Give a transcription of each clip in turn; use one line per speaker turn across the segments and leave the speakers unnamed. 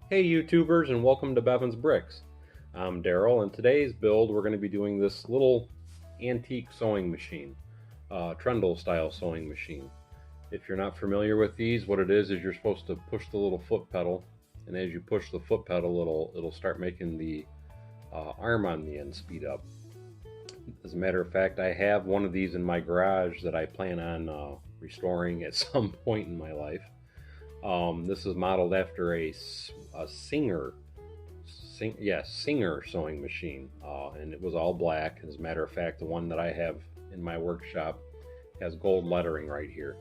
Hey YouTubers, and welcome to Bevins Bricks. I'm Daryl, and today's build we're going to be doing this little antique sewing machine, Treadle style sewing machine. If you're not familiar with these, what it is you're supposed to push the little foot pedal, and as you push the foot pedal it'll start making the arm on the end speed up. As a matter of fact, I have one of these in my garage that I plan on restoring at some point in my life. This is modeled after a Singer sewing machine, and it was all black. As a matter of fact, the one that I have in my workshop has gold lettering right here.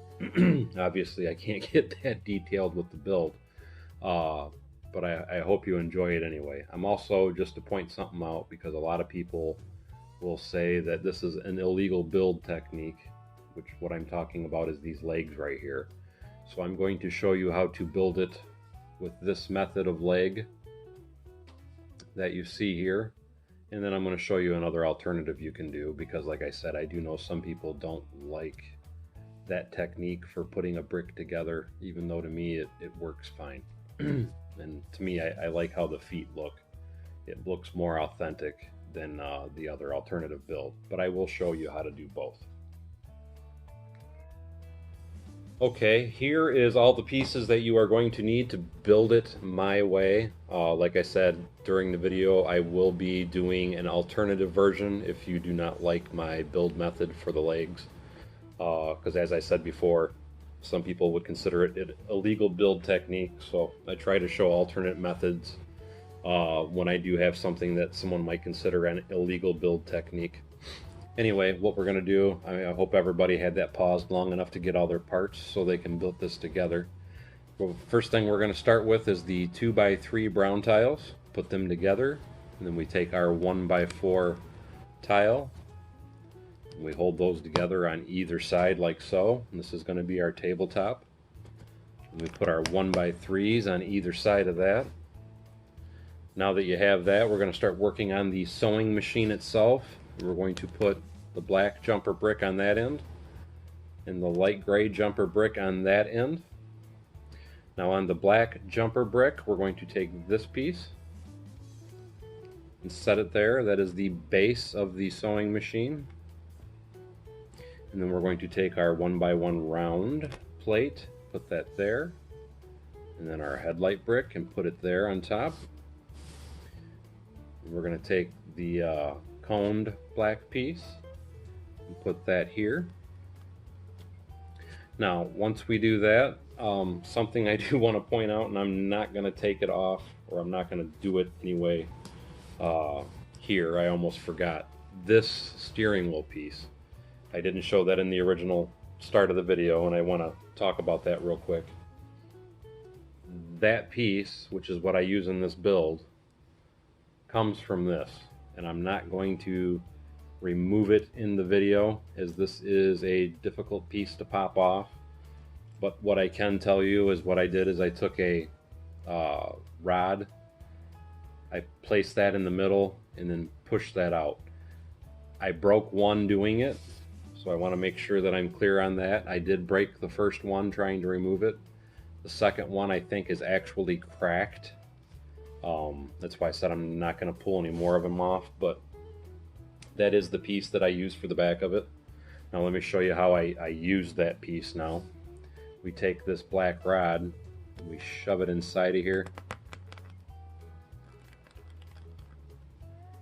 Obviously, I can't get that detailed with the build, but I hope you enjoy it anyway. I'm also, just to point something out, because a lot of people will say that this is an illegal build technique, which what I'm talking about is these legs right here. So I'm going to show you how to build it with this method of leg that you see here, and then I'm going to show you another alternative you can do, because like I said, I do know some people don't like that technique for putting a brick together, even though to me it works fine. And to me, I like how the feet look. It looks more authentic than the other alternative build, but I will show you how to do both. Okay, here is all the pieces that you are going to need to build it my way. Like I said during the video, I will be doing an alternative version if you do not like my build method for the legs. Because as I said before, some people would consider it an illegal build technique, so I try to show alternate methods when I do have something that someone might consider an illegal build technique. Anyway, what we're going to do, I hope everybody had that paused long enough to get all their parts so they can build this together. Well, first thing we're going to start with is the 2x3 brown tiles. Put them together, and then we take our 1x4 tile. We hold those together on either side like so. And this is going to be our tabletop. And we put our 1x3s on either side of that. Now that you have that, we're going to start working on the sewing machine itself. We're going to put the black jumper brick on that end and the light gray jumper brick on that end. Now on the black jumper brick, we're going to take this piece and set it there. That is the base of the sewing machine. And then we're going to take our 1x1 round plate, put that there, and then our headlight brick and put it there on top. And we're going to take the coned black piece and put that here. Now once we do that, something I do want to point out, and I'm not going to take it off, or I'm not going to do it anyway here, I almost forgot, this steering wheel piece. I didn't show that in the original start of the video, and I want to talk about that real quick. That piece, which is what I use in this build, comes from this, and I'm not going to remove it in the video, as this is a difficult piece to pop off. But what I can tell you is what I did is I took a rod, I placed that in the middle, and then pushed that out. I broke one doing it, so I want to make sure that I'm clear on that. I did break the first one trying to remove it. The second one I think is actually cracked. That's why I said I'm not going to pull any more of them off, but that is the piece that I use for the back of it. Now let me show you how I use that piece now. We take this black rod, we shove it inside of here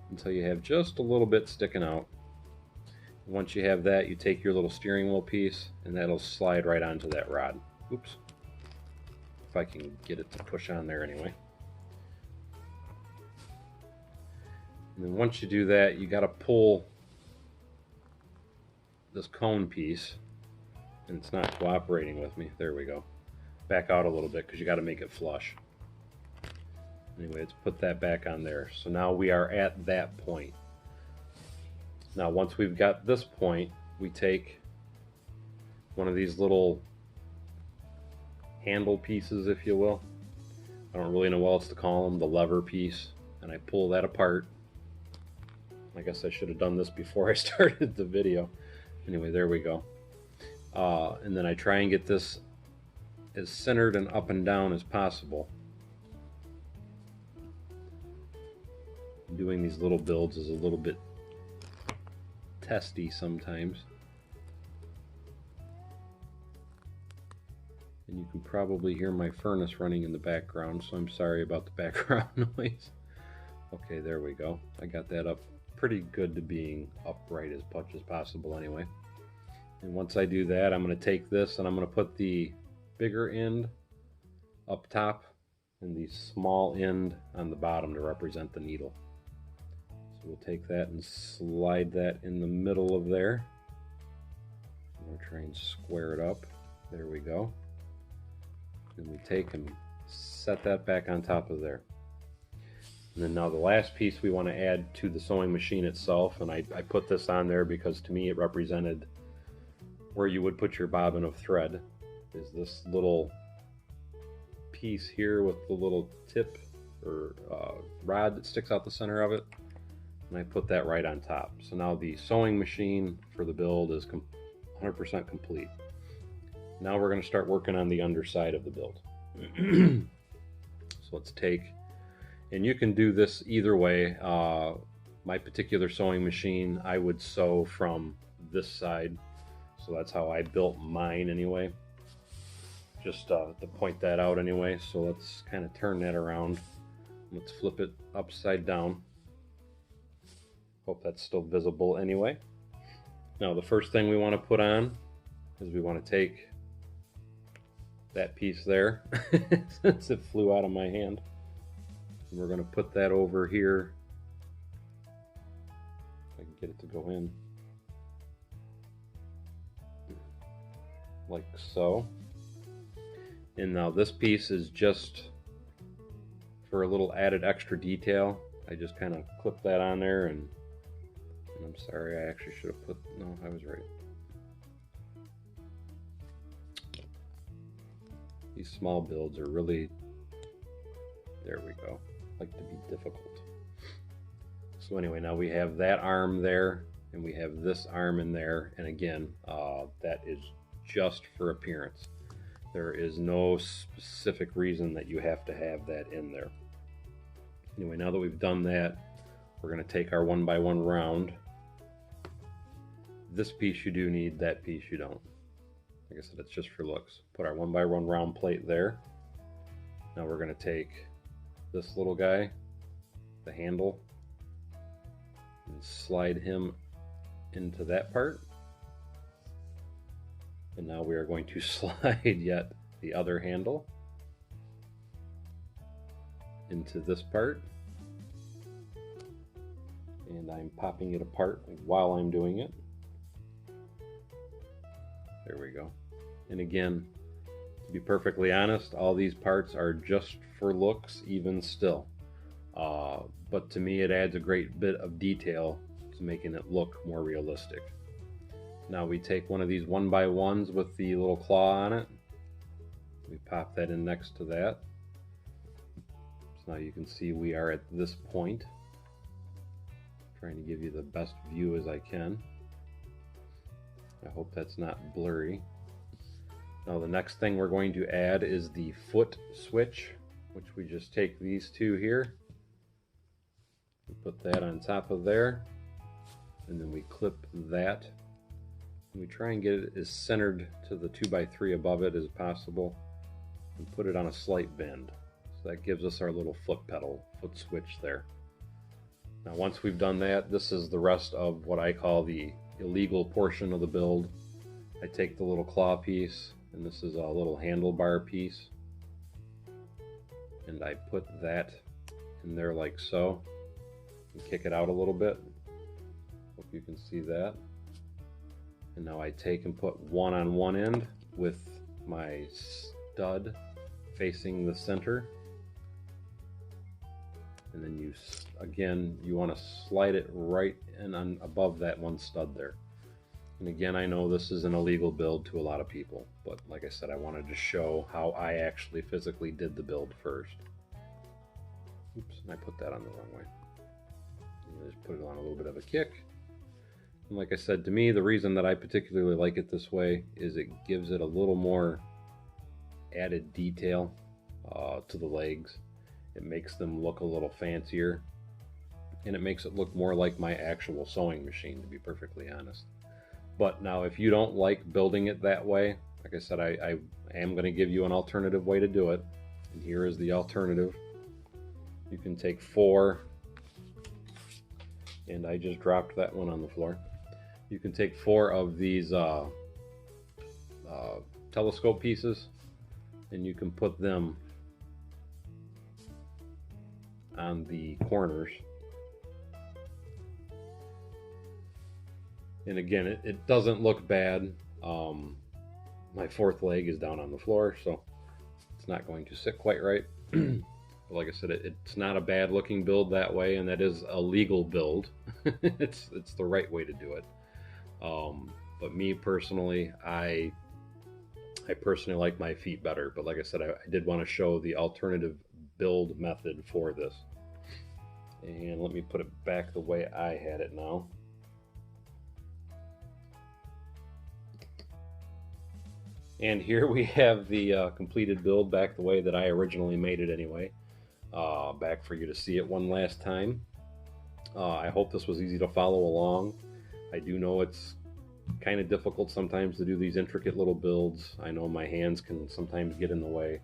until you have just a little bit sticking out. Once you have that, you take your little steering wheel piece, and that'll slide right onto that rod. Oops. If I can get it to push on there anyway. And then once you do that, you got to pull this cone piece, and it's not cooperating with me. There we go. Back out a little bit, because you got to make it flush. Anyway, let's put that back on there. So now we are at that point. Now once we've got this point, we take one of these little handle pieces, if you will. I don't really know what else to call them, the lever piece, and I pull that apart. I guess I should have done this before I started the video. Anyway, there we go. And then I try and get this as centered and up and down as possible. Doing these little builds is a little bit testy sometimes. And you can probably hear my furnace running in the background, so I'm sorry about the background noise. Okay, there we go. I got that up pretty good to being upright as much as possible anyway. And once I do that, I'm going to take this and I'm going to put the bigger end up top and the small end on the bottom to represent the needle. So we'll take that and slide that in the middle of there. We'll try and square it up. There we go. And we take and set that back on top of there. And then now the last piece we want to add to the sewing machine itself, and I put this on there because to me it represented where you would put your bobbin of thread, is this little piece here with the little tip or rod that sticks out the center of it, and I put that right on top. So now the sewing machine for the build is 100% complete. Now we're going to start working on the underside of the build. So let's take, and you can do this either way. My particular sewing machine, I would sew from this side, so that's how I built mine anyway. Just to point that out anyway. So let's kind of turn that around. Let's flip it upside down. Hope that's still visible anyway. Now the first thing we want to put on is we want to take that piece there, since it flew out of my hand. And we're going to put that over here. If I can get it to go in. Like so. And now this piece is just for a little added extra detail. I just kind of clip that on there, and I'm sorry, I actually should have put, no, I was right. These small builds are really, there we go, like to be difficult. So anyway, now we have that arm there, and we have this arm in there, and again, that is just for appearance. There is no specific reason that you have to have that in there. Anyway, now that we've done that, we're going to take our 1x1 round. This piece you do need, that piece you don't. Like I said, it's just for looks. Put our 1x1 round plate there. Now we're going to take this little guy, the handle, and slide him into that part. And now we are going to slide yet the other handle into this part. And I'm popping it apart while I'm doing it. There we go. And again, to be perfectly honest, all these parts are just for looks even still. But to me it adds a great bit of detail to making it look more realistic. Now we take one of these 1x1s with the little claw on it. We pop that in next to that. So now you can see we are at this point. Trying to give you the best view as I can. I hope that's not blurry. Now the next thing we're going to add is the foot switch, which we just take these two here. We put that on top of there, and then we clip that. And we try and get it as centered to the 2x3 above it as possible, and put it on a slight bend. So that gives us our little foot pedal, foot switch there. Now once we've done that, this is the rest of what I call the illegal portion of the build. I take the little claw piece, and this is a little handlebar piece, and I put that in there like so, and kick it out a little bit. Hope you can see that. And now I take and put one on one end with my stud facing the center, and then you again you want to slide it right and on above that one stud there. And again, I know this is an illegal build to a lot of people, but like I said, I wanted to show how I actually physically did the build first. Oops, and I put that on the wrong way. And just put it on a little bit of a kick. And like I said, to me, the reason that I particularly like it this way is it gives it a little more added detail to the legs. It makes them look a little fancier. and it makes it look more like my actual sewing machine, to be perfectly honest. But now if you don't like building it that way, like I said, I am going to give you an alternative way to do it. And here is the alternative. You can take 4, and I just dropped that one on the floor. You can take 4 of these telescope pieces, and you can put them on the corners. And again, it doesn't look bad. My 4th leg is down on the floor, so it's not going to sit quite right. But like I said, it's not a bad looking build that way, and that is a legal build. it's the right way to do it. But me personally, I personally like my feet better. But like I said, I did want to show the alternative build method for this. And let me put it back the way I had it now. And here we have the completed build back the way that I originally made it anyway. Back for you to see it one last time. I hope this was easy to follow along. I do know it's kind of difficult sometimes to do these intricate little builds. I know my hands can sometimes get in the way.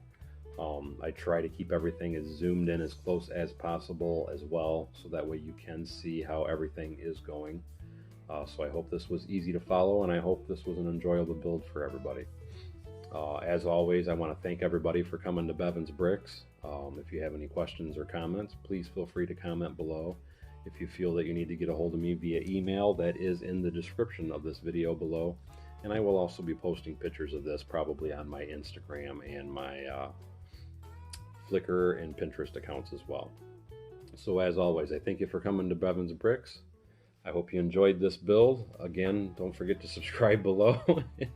I try to keep everything as zoomed in as close as possible as well, so that way you can see how everything is going. So I hope this was easy to follow, and I hope this was an enjoyable build for everybody. As always, I want to thank everybody for coming to Bevins Bricks. If you have any questions or comments, please feel free to comment below. If you feel that you need to get a hold of me via email, that is in the description of this video below. And I will also be posting pictures of this probably on my Instagram and my Flickr and Pinterest accounts as well. So as always, I thank you for coming to Bevins Bricks. I hope you enjoyed this build. Again, don't forget to subscribe below.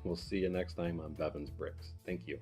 We'll see you next time on Bevins Bricks. Thank you.